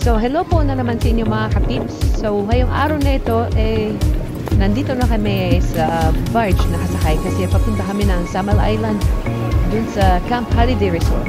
So, hello po na naman sa inyo mga kapips. So, ngayong araw na ito, nandito na kami sa barge nakasakay kasi papunta kami ng Samal Island dun sa Camp Holiday Resort.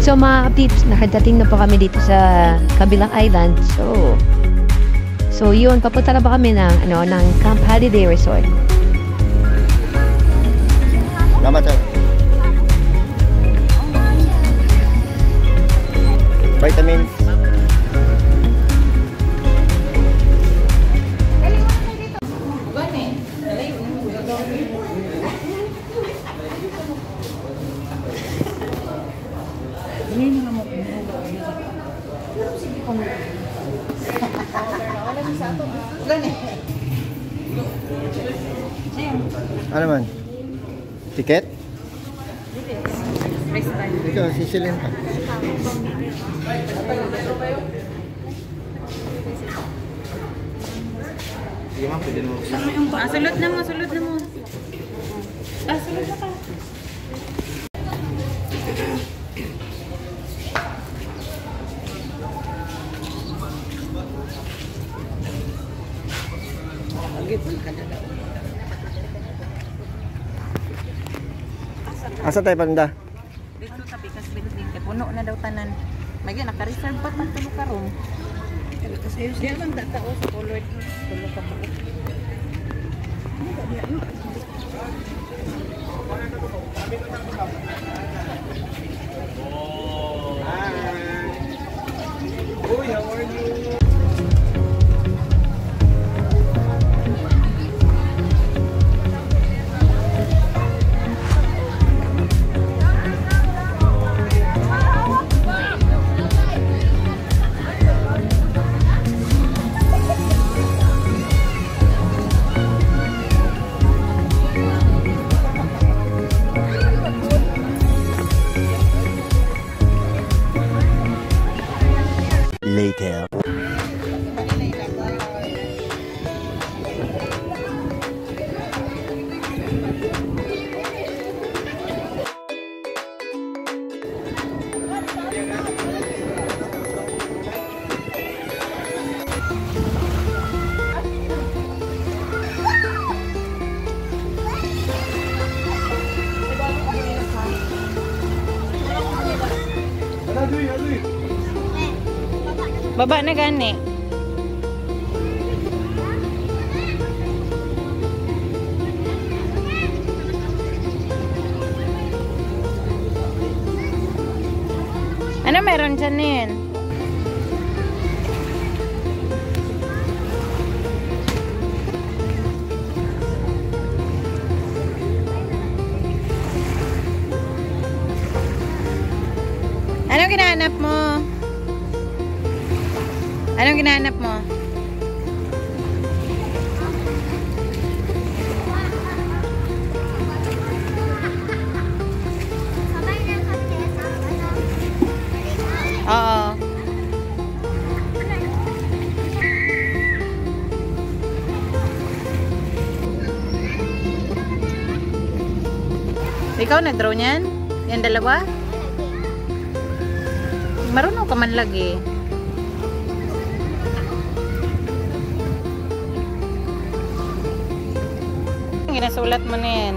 So mga peeps, nakadating na po kami dito sa kabilang island. So yun, papunta na ba kami ng Camp Holiday Resort. Salamat sir. Vitamins. Ano man? Tiket? Ikaw, sisilin ka. Sulod na mo, sulod na mo. Sulod na ka. Asa tayo panda? Dito sa Pikas Building, kay puno na daw tanan. May naka-reserve pa pang tulo ka room. Kasi diyan man datao sa colored tulo ka pa. Uy, how are you? Later. Baba na gani. Ano meron dyan yun? Anong ginahanap mo? Anong ginahanap mo? Oo. Ikaw nag-draw niyan? Yan dalawa? Marunong ka man lagi. Ginasulat mo na yan.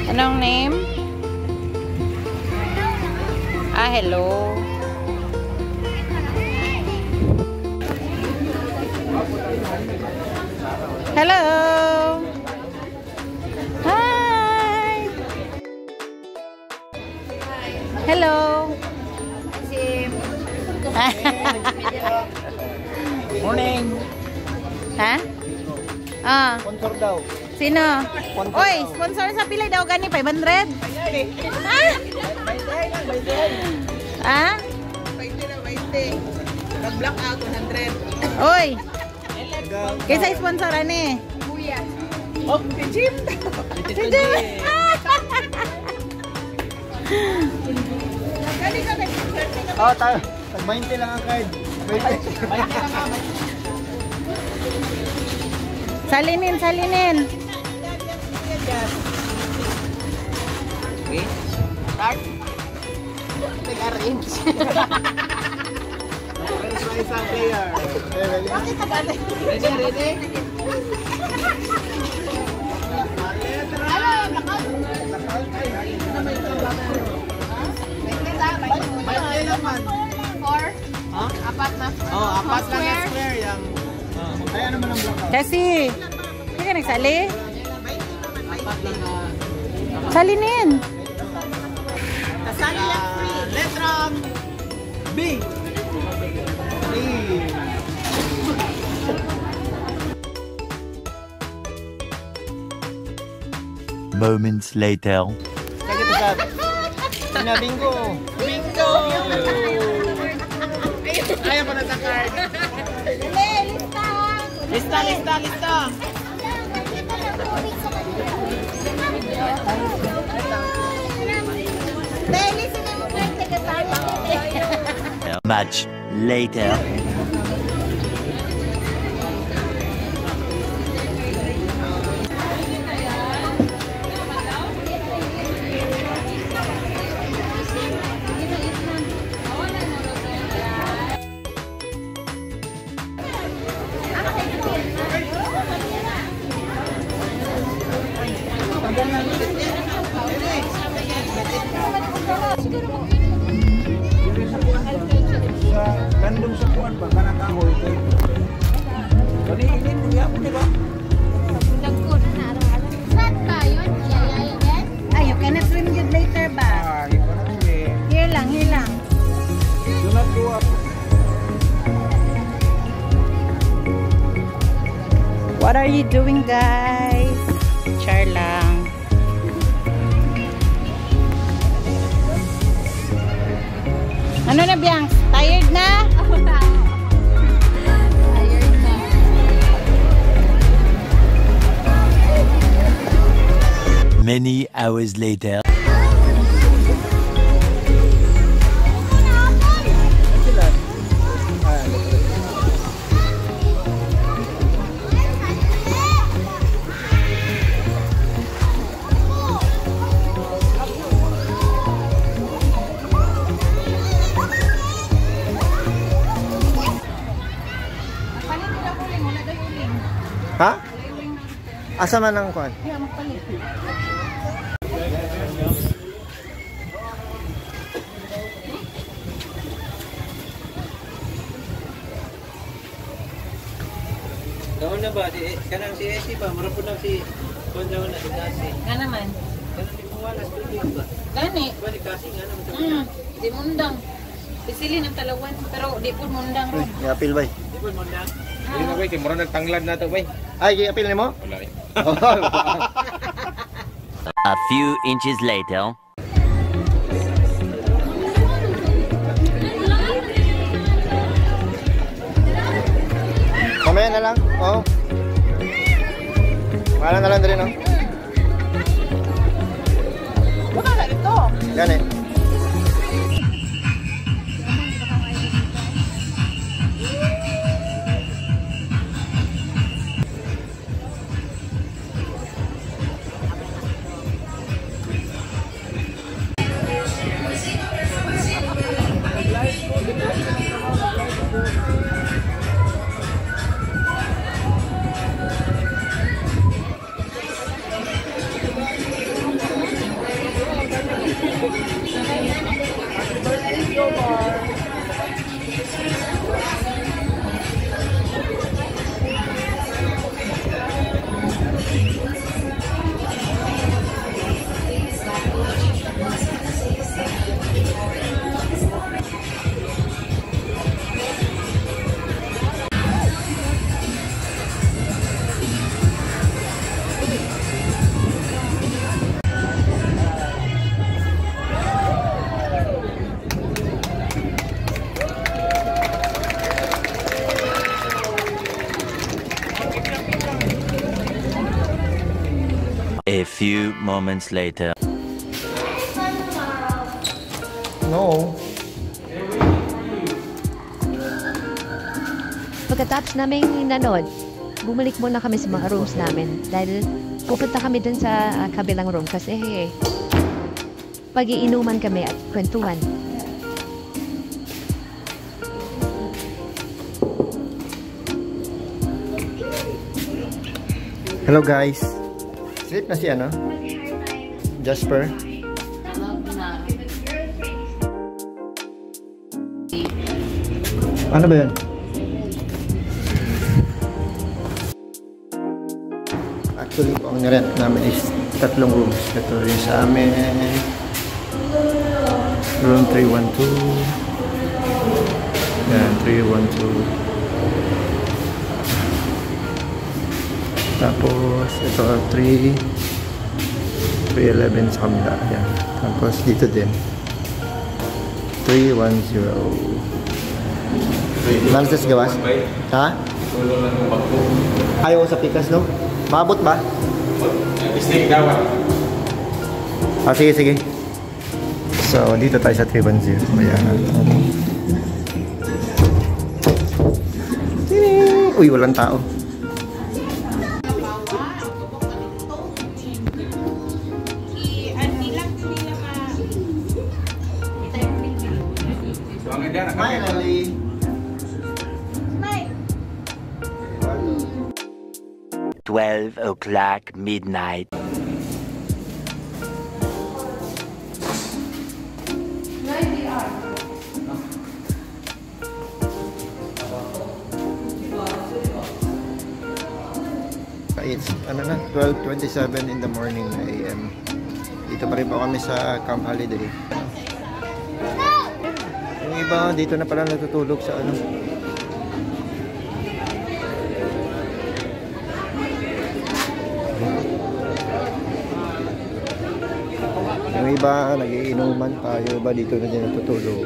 Anong name? Ah, hello. Hello. Hi. Hello. Morning. Ha? Ah. Sponsor daw. Sino? Sponsor Oy, daw. sponsor sa pila daw gani 500. Ah? Ah? 20. Nag-block out 100. Oy. Kaysa sponsor ani? Kuya. Oh, si Jim. Si Jim. Kali ka nag-search. Oh, tayo. Tag 20 lang ang card. 20. Salinin, salinin. Okay. Start. Nag-arrange. Isang player. Ready? Apat na. Oh, apat lang na square yung. Ay, ano man ang blackout? Kasi, hindi ka nagsali? Apat lang na. Salinin. Kasali lang free. Letra B. Moments later. Kaya ito sa... Bingo! Bingo! Ayaw pa na sa card. Lista. Much later. Gandong sa kuwan ba? Kanang kahoy ko. Kaniinin mo yan, di ba? Ay, you cannot swim good later ba? Ah, iba na siya. Here lang. Sunod ko ako. What are you doing, guys? Char lang. Ano na, Bianx? Tired na? Many hours later. Ha? Asa man ang kwan? Daon na ba? Kanang si Esi ba? Marapon lang si Kondaw na si Kasi. Nga naman. Kanang di mo wala studio ba? Gani. Ba ni Kasi nga naman. Di mundang. Pisilin ang talawan. Pero di po mundang Uy, ron. i-appeal ba? Di ba mo na? Hindi na ba? Mura nagtanglad na ito ba? Ay, i-appeal ni mo? Wala eh. A few inches later. Mamaya na lang. Oo. Wala na lang rin, no? Baka na ito. Yan eh. A few moments later. No. Pagkatapos namin nanood, bumalik muna kami sa mga rooms namin dahil pupunta kami dun sa kabilang room kasi pag-iinuman kami at kwentuhan. Hello guys. Sleep na si ano? Jasper. Ano ba yan? Actually, ang nirent namin is 3 rooms. Ito rin sa amin. Room 312. Yan, 312. Tapos, ito 311 sa kabila. Yan. Tapos, dito din. 310. Malas gawas? Ha? Ayaw sa pikas, no? Maabot ba? Steak daw. Ah, sige, sige. So, dito tayo sa 310. Ayan. Uy, walang tao. Finally. 12 o'clock midnight. It's ano na, 12:27 in the morning AM. Dito pa rin po kami sa Camp Holiday. Yung iba dito na pala natutulog sa ano. Yung iba nagiinuman pa, yung iba dito na din natutulog.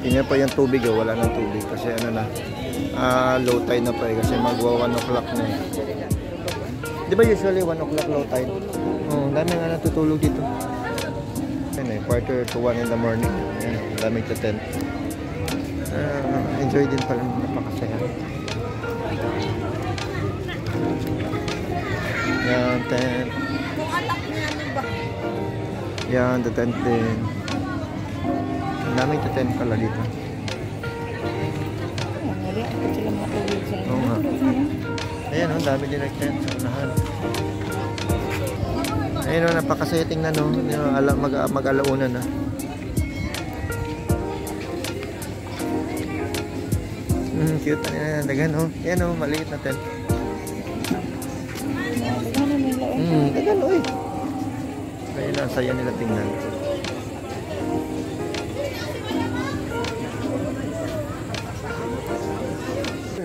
Tingnan pa yung tubig, oh. Wala nang tubig kasi ano na, low tide na pa eh, kasi magwa 1 o'clock na eh. Di ba usually 1 o'clock low tide? Oh, dami nga natutulog dito. Ayun eh, quarter to 1 in the morning. Ayun, daming to 10. Enjoy din pala, napakasaya. Yan, tent. Yan, the tent din. Ang daming to tent pala dito. Oo nga. Ayan o, dami din nag-tent sa unahan. Ayun o, napakasaya tingnan o. Mag-alauna na. Cute na yan. Dagan o. Ayan o, maliit na tent. Dagan o eh. Ayun ang saya nila tingnan.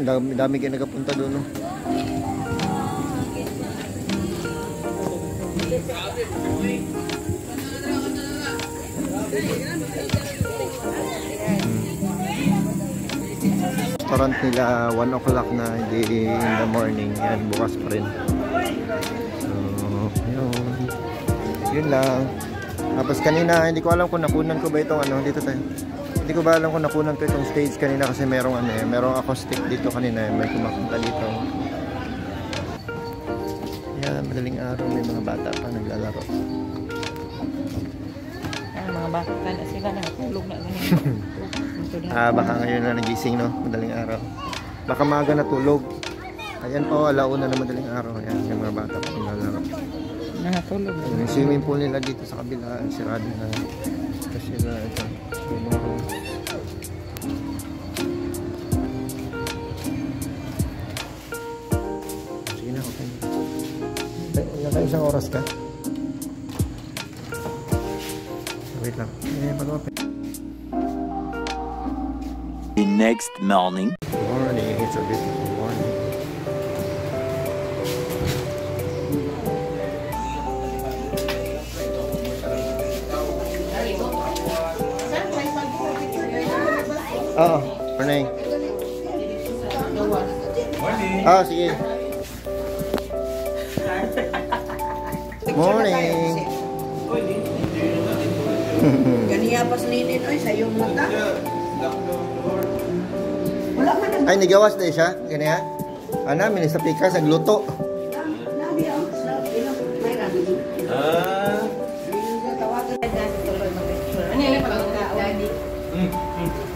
Dami kayo nagapunta doon, no? Restaurant nila 1 o'clock na, hindi in the morning. Yan, bukas pa rin. So, yun lang. Tapos kanina, hindi ko alam kung nakunan ko ba itong ano, dito tayo. Hindi ko ba alam kung nakunan ko itong stage kanina kasi merong ano eh, merong acoustic dito kanina, may kumakunta dito. Yan, madaling araw, may mga bata pa naglalaro. Mga bata na sila nakatulog na ganyan. Baka ngayon na nagising, no? Madaling araw. Baka maaga natulog. Ayan po, alauna na madaling araw. Ayan, yung mga bata pa naglalaro. Nakatulog. Yung swimming pool nila dito sa kabila, sirado na. Kasi na ito. Sige na, okay. Naka-isang oras ka? Wait lang. Pag-open. The next morning. Good morning. It's a beautiful morning. Oo, Pernay. Ah, sige. Morning. Ganiya pas ninin oy sa iyong mata. Wala man ang Ay, nigawas na siya. Ganyan. Namin sa pikas, nagluto. nabi ang sa ilang may rabi. Tawagan ka tuloy mag-picture. Ano yung pagkakao? Daddy.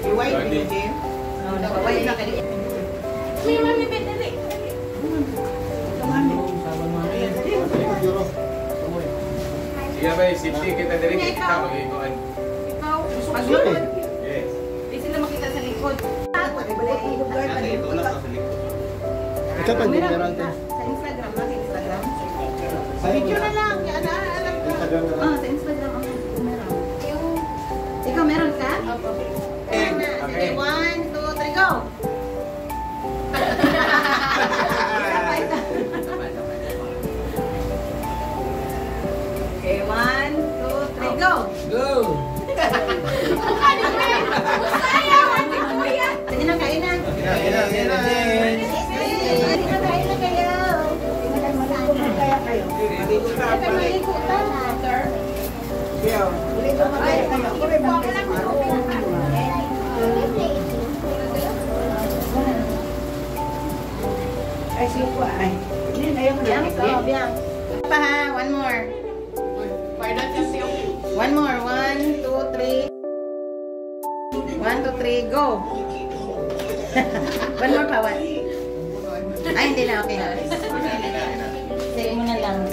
Iway din din. Nakaway na kani. May mami bedali. Iya ba, safety kita dari kita mag-ikuan. Ikaw, pagluto. Yes. Di sila makita sa likod. Ikaw pag meron din. Sa Instagram, sa Instagram. Sa video na lang, kaya alam ko. Instagram na lang. Sa Instagram ako meron. Ikaw meron ka? Opo. Sige, 1, 2, 3, go! Okay, 1, 2, 3, go! Go. Sige na, kain na. Sige na, kain na kayo. Kaya kayo. Kaya maligo ta, sir. Maligo mo kaya kayo. Ay, sipo ay. Biang, biang. Pa ha, one more. One more, 1, 2, 3. 1, 2, 3, go! One more pa, one. Ay, hindi na, okay na. Sige mo na lang.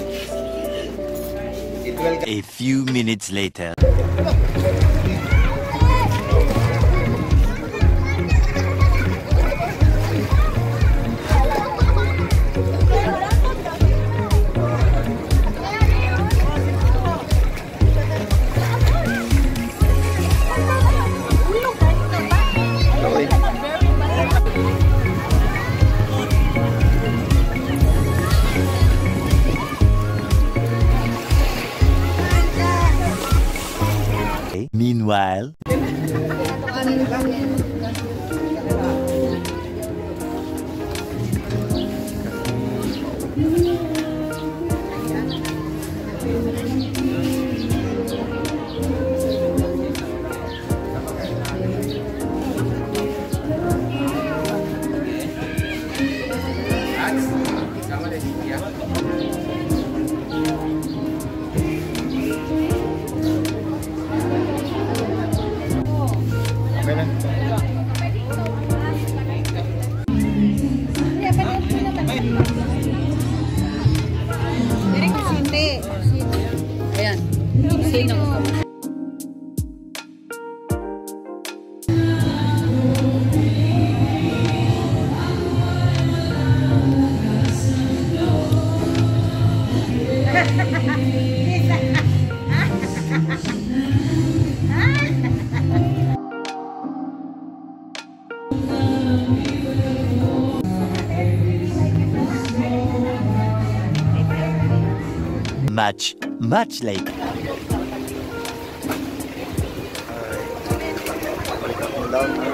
A few minutes later. Meanwhile, Sama deh, ya. Okay na. Hindi. Ayan. Sino? much later. Down.